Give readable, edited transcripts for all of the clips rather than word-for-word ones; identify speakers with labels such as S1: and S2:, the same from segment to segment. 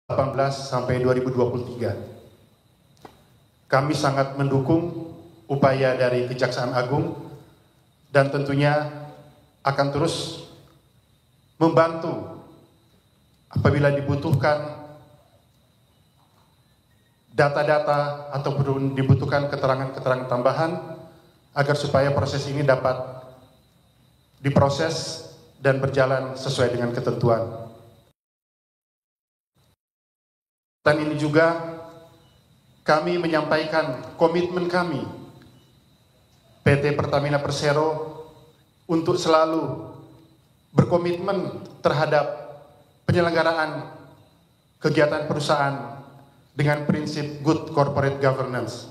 S1: 2018 sampai 2023. Kami sangat mendukung upaya dari Kejaksaan Agung dan tentunya akan terus membantu apabila dibutuhkan data-data ataupun dibutuhkan keterangan-keterangan tambahan agar supaya proses ini dapat diproses dan berjalan sesuai dengan ketentuan. Dan ini juga kami menyampaikan komitmen kami PT Pertamina Persero untuk selalu berkomitmen terhadap penyelenggaraan kegiatan perusahaan dengan prinsip good corporate governance.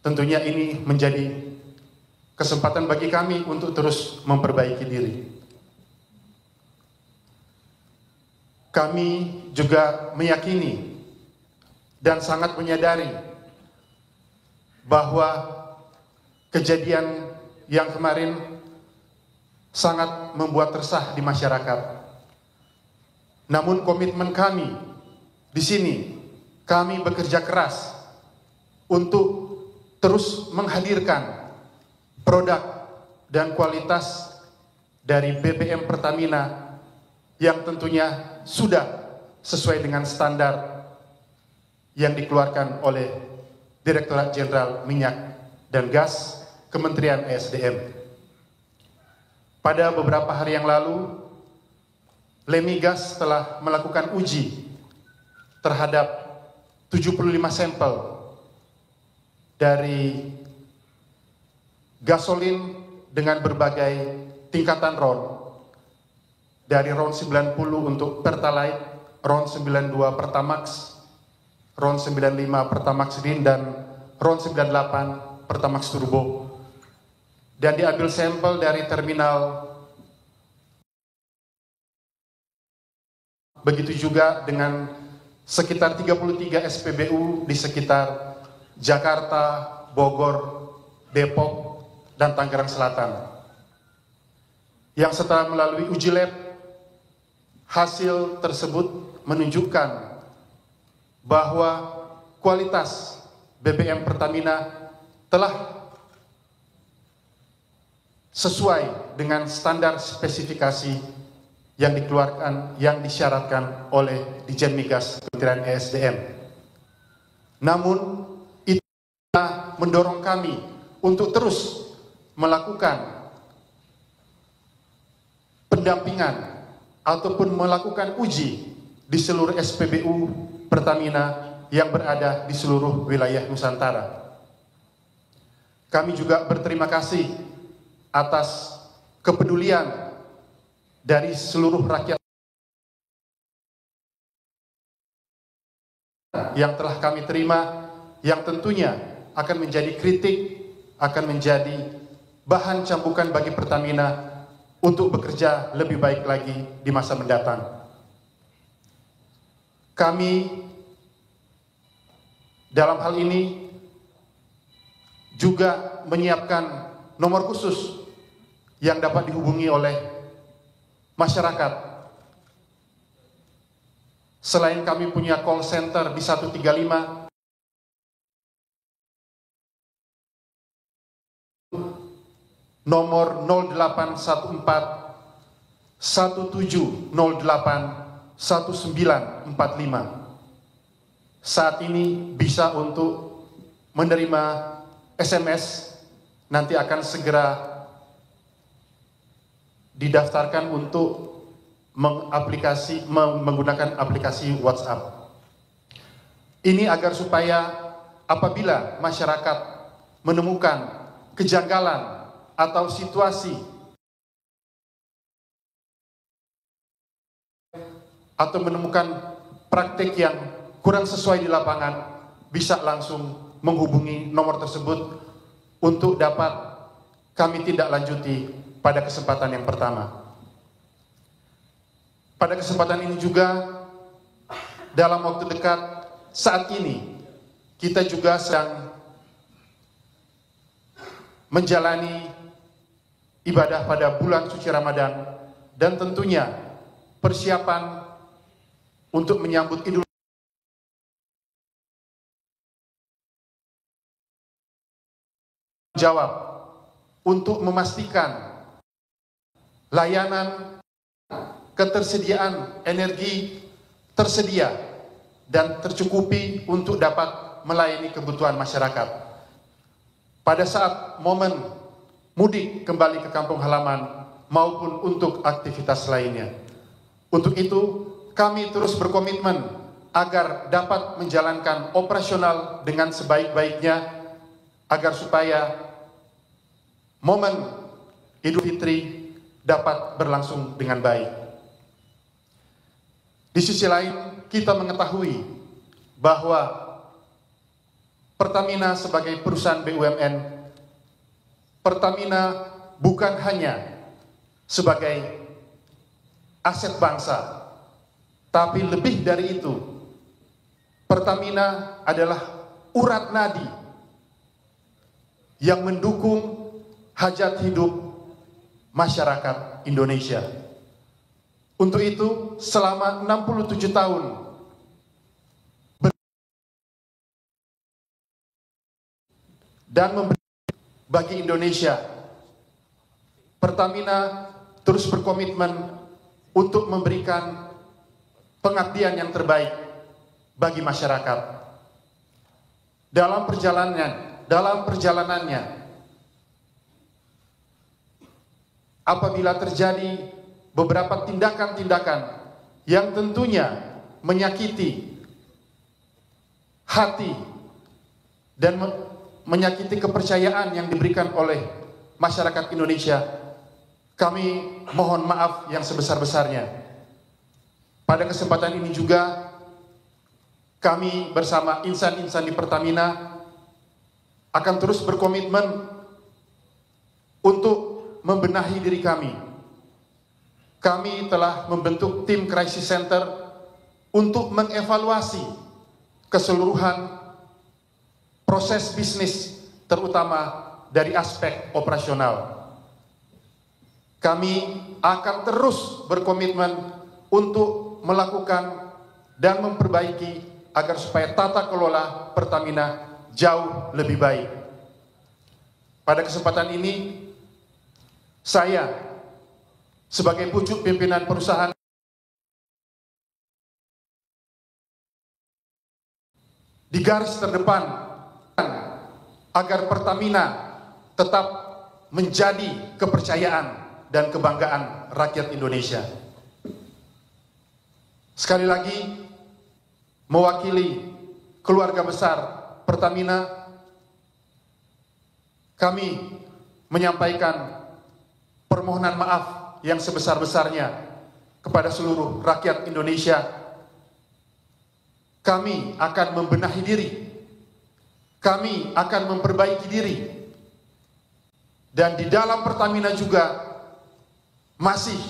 S1: Tentunya ini menjadi kesempatan bagi kami untuk terus memperbaiki diri. Kami juga meyakini dan sangat menyadari bahwa kejadian yang kemarin sangat membuat resah di masyarakat. Namun komitmen kami di sini, kami bekerja keras untuk terus menghadirkan produk dan kualitas dari BBM Pertamina yang tentunya sudah sesuai dengan standar yang dikeluarkan oleh Direktorat Jenderal Minyak dan Gas Kementerian ESDM. Pada beberapa hari yang lalu, Lemigas telah melakukan uji terhadap 75 sampel dari gasolin dengan berbagai tingkatan RON, dari RON 90 untuk Pertalite, RON 92 Pertamax, RON 95 Pertamax Rin, dan RON 98 Pertamax Turbo. Dan diambil sampel dari terminal. Begitu juga dengan sekitar 33 SPBU di sekitar Jakarta, Bogor, Depok, dan Tangerang Selatan. Yang setelah melalui uji lab, hasil tersebut menunjukkan bahwa kualitas BBM Pertamina telah sesuai dengan standar spesifikasi yang dikeluarkan, yang disyaratkan oleh Ditjen Migas Kementerian ESDM. Namun itu mendorong kami untuk terus melakukan pendampingan ataupun melakukan uji di seluruh SPBU Pertamina yang berada di seluruh wilayah Nusantara. Kami juga berterima kasih atas kepedulian dari seluruh rakyat yang telah kami terima, yang tentunya akan menjadi kritik, akan menjadi bahan cambukan bagi Pertamina untuk bekerja lebih baik lagi di masa mendatang. Kami dalam hal ini juga menyiapkan nomor khusus yang dapat dihubungi oleh masyarakat. Selain kami punya call center di 135, nomor 0814 1708 1945. Saat ini bisa untuk menerima SMS, nanti akan segera didaftarkan untuk menggunakan aplikasi WhatsApp. Ini agar supaya apabila masyarakat menemukan kejanggalan atau situasi atau menemukan praktik yang kurang sesuai di lapangan, bisa langsung menghubungi nomor tersebut untuk dapat kami tindak lanjuti pada kesempatan yang pertama. Pada kesempatan ini juga, dalam waktu dekat saat ini, kita juga sedang menjalani ibadah pada bulan suci Ramadan, dan tentunya persiapan untuk menyambut Idul jawab untuk memastikan layanan ketersediaan energi tersedia dan tercukupi untuk dapat melayani kebutuhan masyarakat. Pada saat momen mudik kembali ke kampung halaman maupun untuk aktivitas lainnya. Untuk itu, kami terus berkomitmen agar dapat menjalankan operasional dengan sebaik-baiknya agar supaya momen Idul Fitri dapat berlangsung dengan baik. Di sisi lain, kita mengetahui bahwa Pertamina sebagai perusahaan BUMN, Pertamina bukan hanya sebagai aset bangsa, tapi lebih dari itu, Pertamina adalah urat nadi yang mendukung hajat hidup masyarakat Indonesia. Untuk itu, selama 67 tahun dan memberi bagi Indonesia, Pertamina terus berkomitmen untuk memberikan pengabdian yang terbaik bagi masyarakat. Dalam perjalanannya, apabila terjadi beberapa tindakan-tindakan yang tentunya menyakiti hati dan menyakiti kepercayaan yang diberikan oleh masyarakat Indonesia, kami mohon maaf yang sebesar-besarnya. Pada kesempatan ini juga, kami bersama insan-insan di Pertamina akan terus berkomitmen untuk membenahi diri kami. Kami telah membentuk tim crisis center untuk mengevaluasi keseluruhan proses bisnis, terutama dari aspek operasional. Kami akan terus berkomitmen untuk melakukan dan memperbaiki agar supaya tata kelola Pertamina jauh lebih baik. Pada kesempatan ini, saya sebagai pucuk pimpinan perusahaan di garis terdepan agar Pertamina tetap menjadi kepercayaan dan kebanggaan rakyat Indonesia. Sekali lagi, mewakili keluarga besar Pertamina, kami menyampaikan permohonan maaf yang sebesar-besarnya kepada seluruh rakyat Indonesia. Kami akan membenahi diri, kami akan memperbaiki diri, dan di dalam Pertamina juga masih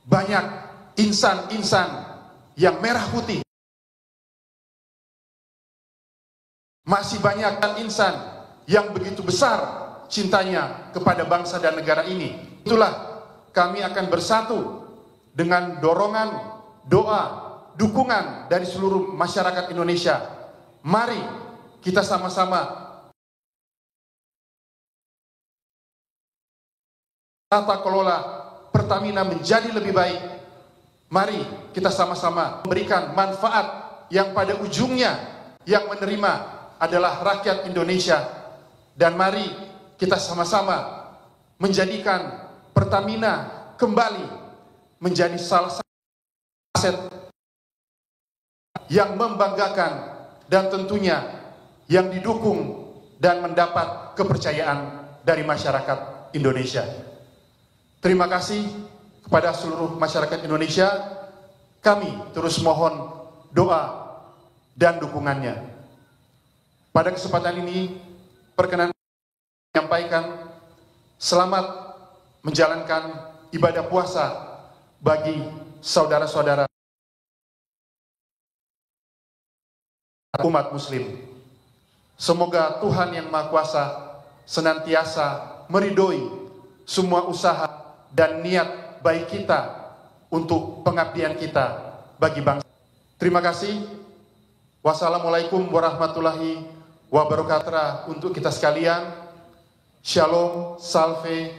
S1: banyak insan-insan yang merah putih, masih banyak insan yang begitu besar cintanya kepada bangsa dan negara ini. Itulah kami akan bersatu dengan dorongan, doa, dukungan dari seluruh masyarakat Indonesia. Mari kita sama-sama tata kelola Pertamina menjadi lebih baik. Mari kita sama-sama memberikan manfaat yang pada ujungnya yang menerima adalah rakyat Indonesia. Dan mari kita sama-sama menjadikan Pertamina kembali menjadi salah satu aset yang membanggakan dan tentunya yang didukung dan mendapat kepercayaan dari masyarakat Indonesia. Terima kasih kepada seluruh masyarakat Indonesia. Kami terus mohon doa dan dukungannya. Pada kesempatan ini, perkenan menyampaikan selamat menjalankan ibadah puasa bagi saudara-saudara umat muslim. Semoga Tuhan Yang Maha Kuasa senantiasa meridhoi semua usaha dan niat baik kita untuk pengabdian kita bagi bangsa. Terima kasih. Wassalamualaikum warahmatullahi wabarakatuh untuk kita sekalian. Shalom, salve,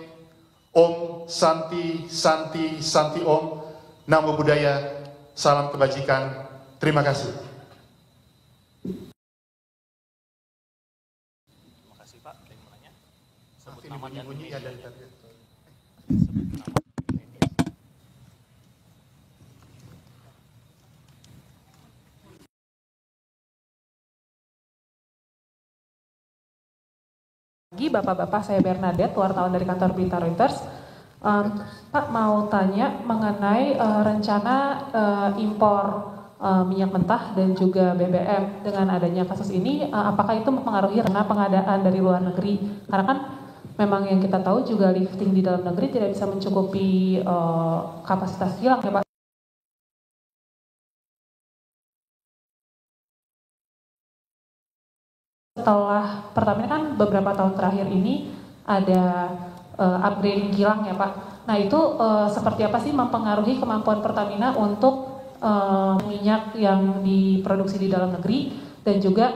S1: Om, Santi, Santi, Santi Om. Namo Buddhaya, salam kebajikan. Terima kasih.
S2: Terima kasih Pak. Ada yang mau nanya? Sebut
S1: Ini
S2: nama dan
S1: bunyi-bunyi ya dari tadi.
S2: sebut nama.
S3: Pagi Bapak-Bapak, saya Bernadette, wartawan dari kantor berita Reuters. Pak mau tanya mengenai rencana impor minyak mentah dan juga BBM dengan adanya kasus ini, apakah itu mempengaruhi karena pengadaan dari luar negeri? Karena kan memang yang kita tahu juga lifting di dalam negeri tidak bisa mencukupi kapasitas kilang ya Pak. Setelah Pertamina kan beberapa tahun terakhir ini ada upgrading kilang ya Pak. Nah itu seperti apa sih mempengaruhi kemampuan Pertamina untuk minyak yang diproduksi di dalam negeri dan juga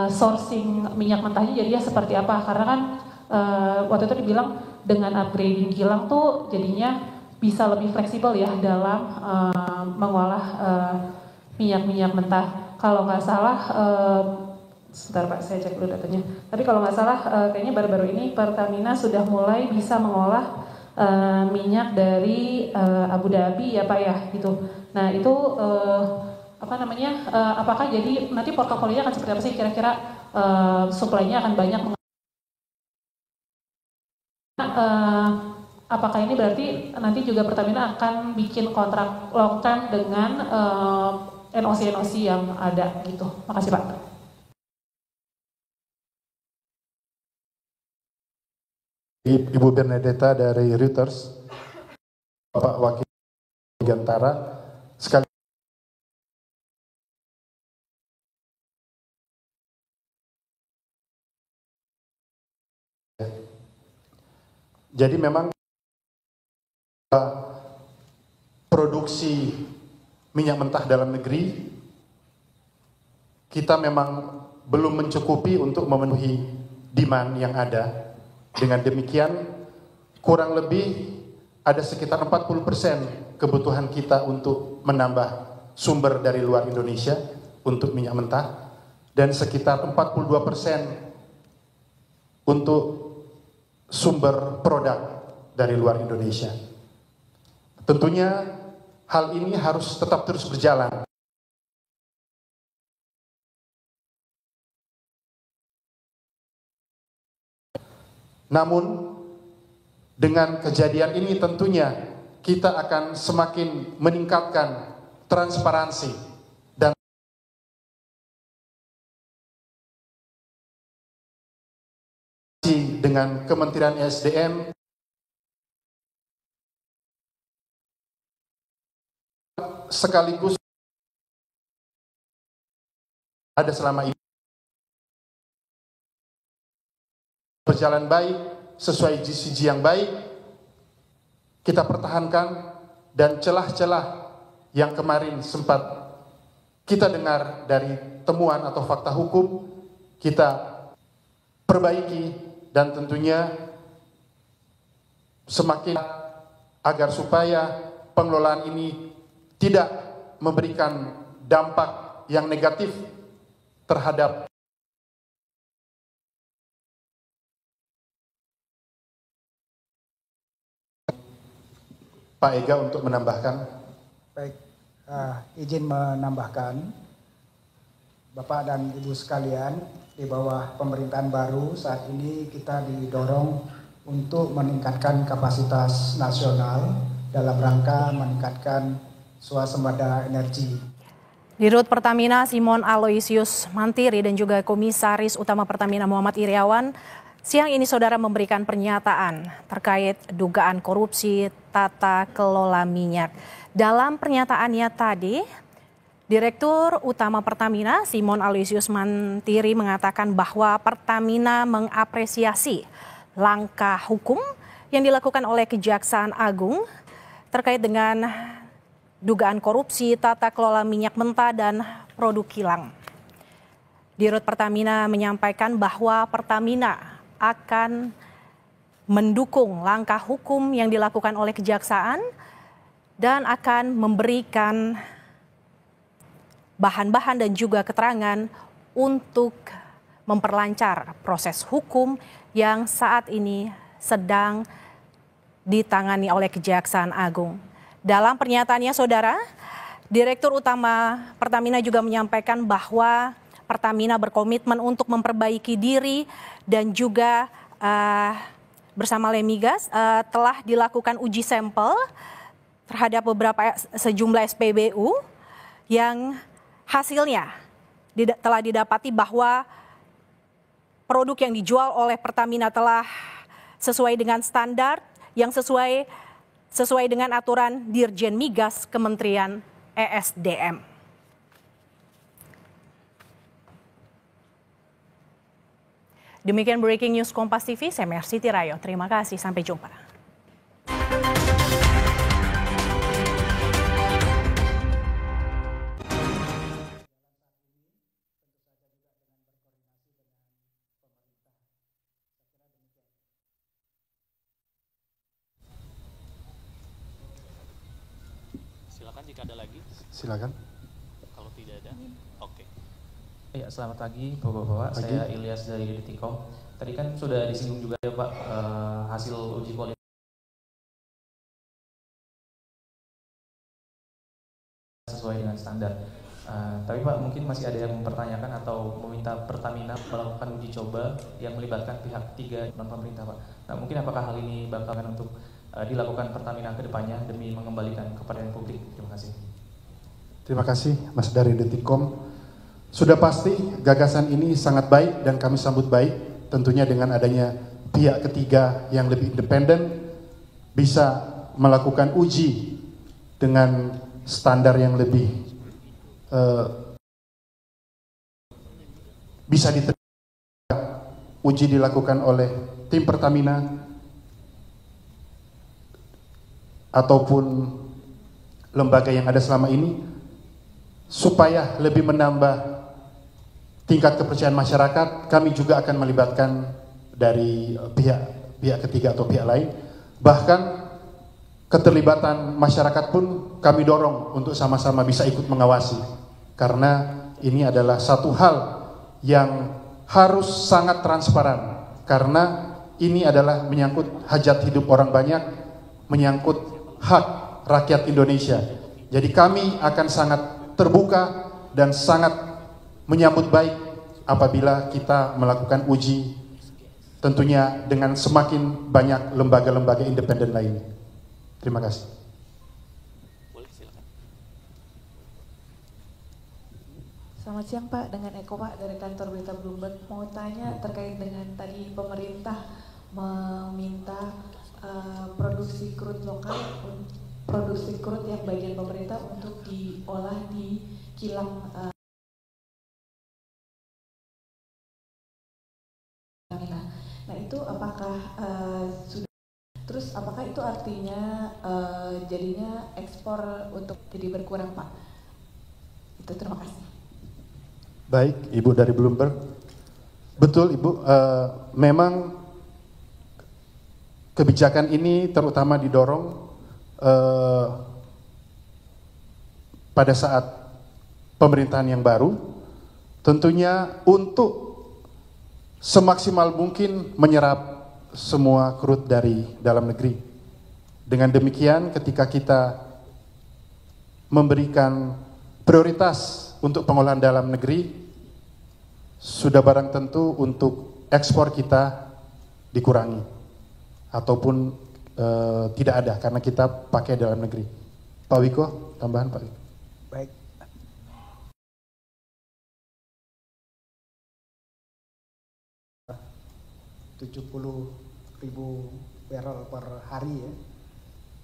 S3: sourcing minyak mentahnya jadinya seperti apa? Karena kan waktu itu dibilang dengan upgrading kilang tuh jadinya bisa lebih fleksibel ya dalam mengolah minyak-minyak mentah. Kalau nggak salah sebentar Pak, saya cek dulu datanya. Tapi kalau nggak salah, kayaknya baru-baru ini Pertamina sudah mulai bisa mengolah minyak dari Abu Dhabi ya Pak ya, gitu. Nah itu apa namanya? Apakah jadi nanti portofolionya akan seperti apa sih? Kira-kira suplainya akan banyak? Apakah ini berarti nanti juga Pertamina akan bikin kontrak long term dengan NOC yang ada gitu? Makasih Pak.
S1: Ibu Bernadetta dari Reuters, Bapak Wakil Gantara, sekali jadi memang produksi minyak mentah dalam negeri kita memang belum mencukupi untuk memenuhi demand yang ada. Dengan demikian, kurang lebih ada sekitar 40% kebutuhan kita untuk menambah sumber dari luar Indonesia untuk minyak mentah dan sekitar 42% untuk sumber produk dari luar Indonesia. Tentunya hal ini harus tetap terus berjalan. Namun dengan kejadian ini tentunya kita akan semakin meningkatkan transparansi dan dengan Kementerian SDM sekaligus ada selama ini berjalan baik, sesuai GCG yang baik, kita pertahankan, dan celah-celah yang kemarin sempat kita dengar dari temuan atau fakta hukum, kita perbaiki, dan tentunya semakin agar supaya pengelolaan ini tidak memberikan dampak yang negatif terhadap Pak Ega untuk menambahkan.
S4: Baik, izin menambahkan, Bapak dan Ibu sekalian, di bawah pemerintahan baru saat ini kita didorong untuk meningkatkan kapasitas nasional dalam rangka meningkatkan swasembada energi.
S5: Dirut Pertamina Simon Aloysius Mantiri dan juga Komisaris Utama Pertamina Muhammad Iriawan siang ini saudara memberikan pernyataan terkait dugaan korupsi tata kelola minyak. Dalam pernyataannya tadi, Direktur Utama Pertamina Simon Aloysius Mantiri mengatakan bahwa Pertamina mengapresiasi langkah hukum yang dilakukan oleh Kejaksaan Agung terkait dengan dugaan korupsi tata kelola minyak mentah dan produk kilang. Dirut Pertamina menyampaikan bahwa Pertamina akan mendukung langkah hukum yang dilakukan oleh kejaksaan dan akan memberikan bahan-bahan dan juga keterangan untuk memperlancar proses hukum yang saat ini sedang ditangani oleh Kejaksaan Agung. Dalam pernyataannya, Saudara, Direktur Utama Pertamina juga menyampaikan bahwa Pertamina berkomitmen untuk memperbaiki diri dan juga bersama Lemigas telah dilakukan uji sampel terhadap sejumlah SPBU yang hasilnya telah didapati bahwa produk yang dijual oleh Pertamina telah sesuai dengan standar yang sesuai dengan aturan Dirjen Migas Kementerian ESDM. Demikian breaking news Kompas TV, saya Mercy Tirayo. Terima kasih, sampai jumpa.
S2: Silakan jika ada lagi.
S1: Silakan.
S2: Kalau tidak ada, oke.
S6: Ya, selamat pagi Bapak-Bapak, saya Ilyas dari Detikcom. Tadi kan sudah disinggung juga ya Pak, hasil uji kualitas sesuai dengan standar. Tapi Pak, mungkin masih ada yang mempertanyakan atau meminta Pertamina melakukan uji coba yang melibatkan pihak ketiga non-pemerintah Pak. Nah, mungkin apakah hal ini bakalan untuk dilakukan Pertamina ke depannya demi mengembalikan kepercayaan publik? Terima kasih.
S1: Terima kasih Mas dari Detikcom. Sudah pasti gagasan ini sangat baik dan kami sambut baik, tentunya dengan adanya pihak ketiga yang lebih independen bisa melakukan uji dengan standar yang lebih bisa diterima. Uji dilakukan oleh tim Pertamina ataupun lembaga yang ada selama ini supaya lebih menambah tingkat kepercayaan masyarakat. Kami juga akan melibatkan dari pihak ketiga atau pihak lain. Bahkan keterlibatan masyarakat pun kami dorong untuk sama-sama bisa ikut mengawasi. Karena ini adalah satu hal yang harus sangat transparan. Karena ini adalah menyangkut hajat hidup orang banyak, menyangkut hak rakyat Indonesia. Jadi kami akan sangat terbuka dan sangat menyambut baik apabila kita melakukan uji, tentunya dengan semakin banyak lembaga-lembaga independen lain. Terima kasih.
S2: Boleh, silakan.
S3: Selamat siang Pak, dengan Eko Pak dari kantor berita Bloomberg. Mau tanya terkait dengan tadi pemerintah meminta produksi crude lokal, produksi crude yang bagian pemerintah untuk diolah di kilang Nah itu apakah sudah, terus apakah itu artinya jadinya ekspor untuk jadi berkurang Pak? Itu, terima kasih.
S1: Baik, Ibu dari Bloomberg. Betul Ibu, memang kebijakan ini terutama didorong pada saat pemerintahan yang baru, tentunya untuk semaksimal mungkin menyerap semua crude dari dalam negeri. Dengan demikian ketika kita memberikan prioritas untuk pengolahan dalam negeri, sudah barang tentu untuk ekspor kita dikurangi ataupun tidak ada karena kita pakai dalam negeri. Pak Wiko, tambahan Pak Wiko.
S4: Baik. ...70.000 barrel per hari ya.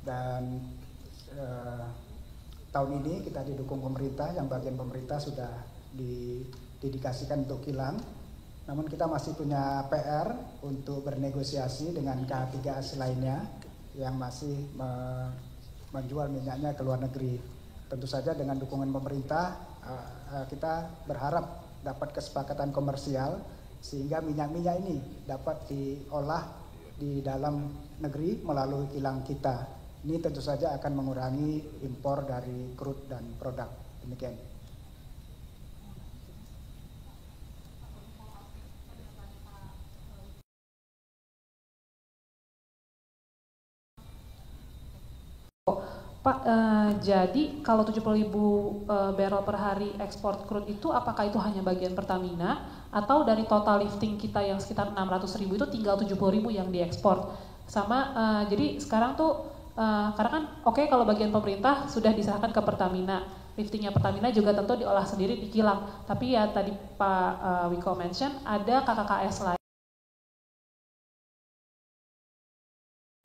S4: Dan tahun ini kita didukung pemerintah, yang bagian pemerintah sudah didedikasikan untuk kilang. Namun kita masih punya PR untuk bernegosiasi dengan K3S lainnya yang masih menjual minyaknya ke luar negeri. tentu saja dengan dukungan pemerintah kita berharap dapat kesepakatan komersial sehingga minyak-minyak ini dapat diolah di dalam negeri melalui kilang kita. Ini tentu saja akan mengurangi impor dari crude dan produk. Demikian.
S3: Pak, jadi kalau 70.000 barrel per hari ekspor crude itu apakah itu hanya bagian Pertamina atau dari total lifting kita yang sekitar 600.000 itu tinggal 70.000 yang diekspor? Sama, jadi sekarang tuh karena kan oke, kalau bagian pemerintah sudah diserahkan ke Pertamina, liftingnya Pertamina juga tentu diolah sendiri di kilang. Tapi ya tadi Pak Wiko mention ada KKKS lain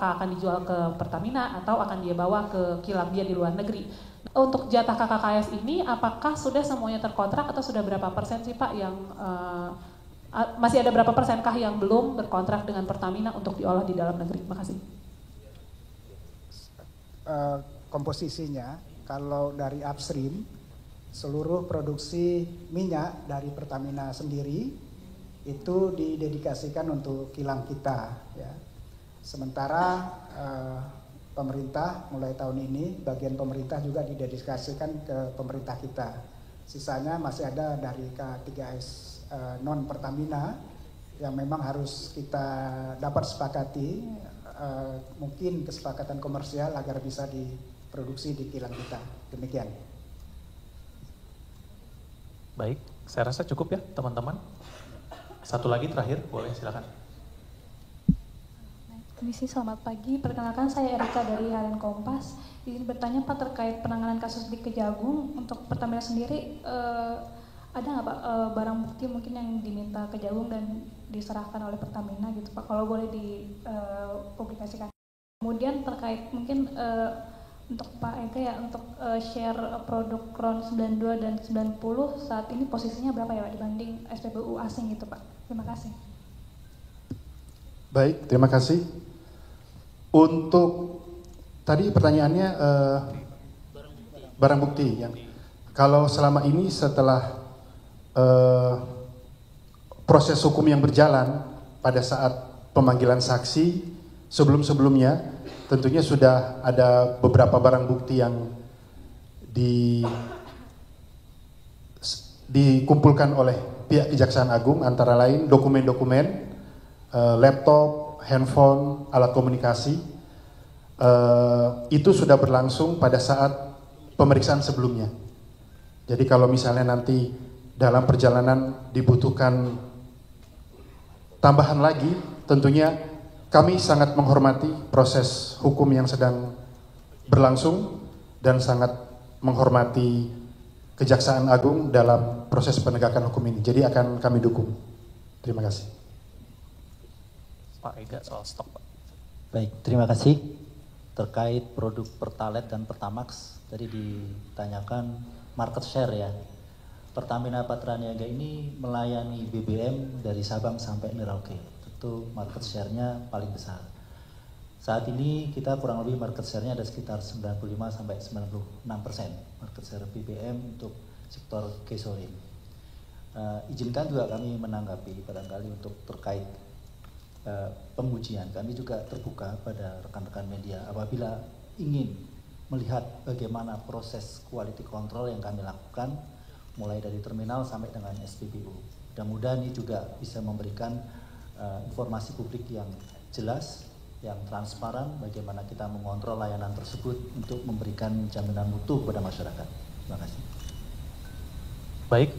S3: akan dijual ke Pertamina atau akan dia bawa ke kilang dia di luar negeri. Untuk jatah KKKS ini apakah sudah semuanya terkontrak atau sudah berapa persen sih Pak yang masih ada berapa persenkah yang belum berkontrak dengan Pertamina untuk diolah di dalam negeri? Terima kasih.
S4: Komposisinya kalau dari upstream seluruh produksi minyak dari Pertamina sendiri itu didedikasikan untuk kilang kita ya. Sementara pemerintah mulai tahun ini bagian pemerintah juga didedikasikan ke pemerintah kita. Sisanya masih ada dari K3S non Pertamina yang memang harus kita dapat sepakati mungkin kesepakatan komersial agar bisa diproduksi di kilang kita. Demikian.
S6: Baik, saya rasa cukup ya teman-teman. Satu lagi terakhir, boleh silakan.
S7: Komisi, selamat pagi. Perkenalkan saya Erika dari Harian Kompas. Izin bertanya Pak terkait penanganan kasus di Kejagung untuk Pertamina sendiri, ada nggak Pak barang bukti mungkin yang diminta Kejagung dan diserahkan oleh Pertamina gitu Pak? Kalau boleh dipublikasikan. Kemudian terkait mungkin untuk Pak Ega ya, untuk share produk RON 92 dan 90 saat ini posisinya berapa ya Pak dibanding SPBU asing gitu Pak? Terima kasih.
S1: Baik, terima kasih. Untuk tadi pertanyaannya barang bukti ya. Kalau selama ini setelah proses hukum yang berjalan pada saat pemanggilan saksi sebelum-sebelumnya tentunya sudah ada beberapa barang bukti yang dikumpulkan oleh pihak Kejaksaan Agung, antara lain dokumen-dokumen, laptop, handphone, alat komunikasi. Itu sudah berlangsung pada saat pemeriksaan sebelumnya. Jadi kalau misalnya nanti dalam perjalanan dibutuhkan tambahan lagi, tentunya kami sangat menghormati proses hukum yang sedang berlangsung dan sangat menghormati Kejaksaan Agung dalam proses penegakan hukum ini. Jadi akan kami dukung. Terima kasih.
S6: Pak Ega soal stok Pak.
S8: Baik, terima kasih. Terkait produk Pertalite dan Pertamax, tadi ditanyakan market share ya. Pertamina Patraniaga ini melayani BBM dari Sabang sampai Merauke. Tentu market share-nya paling besar. Saat ini kita kurang lebih market share-nya ada sekitar 95 sampai 96% market share BBM untuk sektor gasolin. Izinkan juga kami menanggapi barangkali untuk terkait pengujian. Kami juga terbuka pada rekan-rekan media apabila ingin melihat bagaimana proses quality control yang kami lakukan mulai dari terminal sampai dengan SPBU. Mudah-mudahan ini juga bisa memberikan informasi publik yang jelas, yang transparan, bagaimana kita mengontrol layanan tersebut untuk memberikan jaminan mutu kepada masyarakat. Terima kasih.
S6: Baik.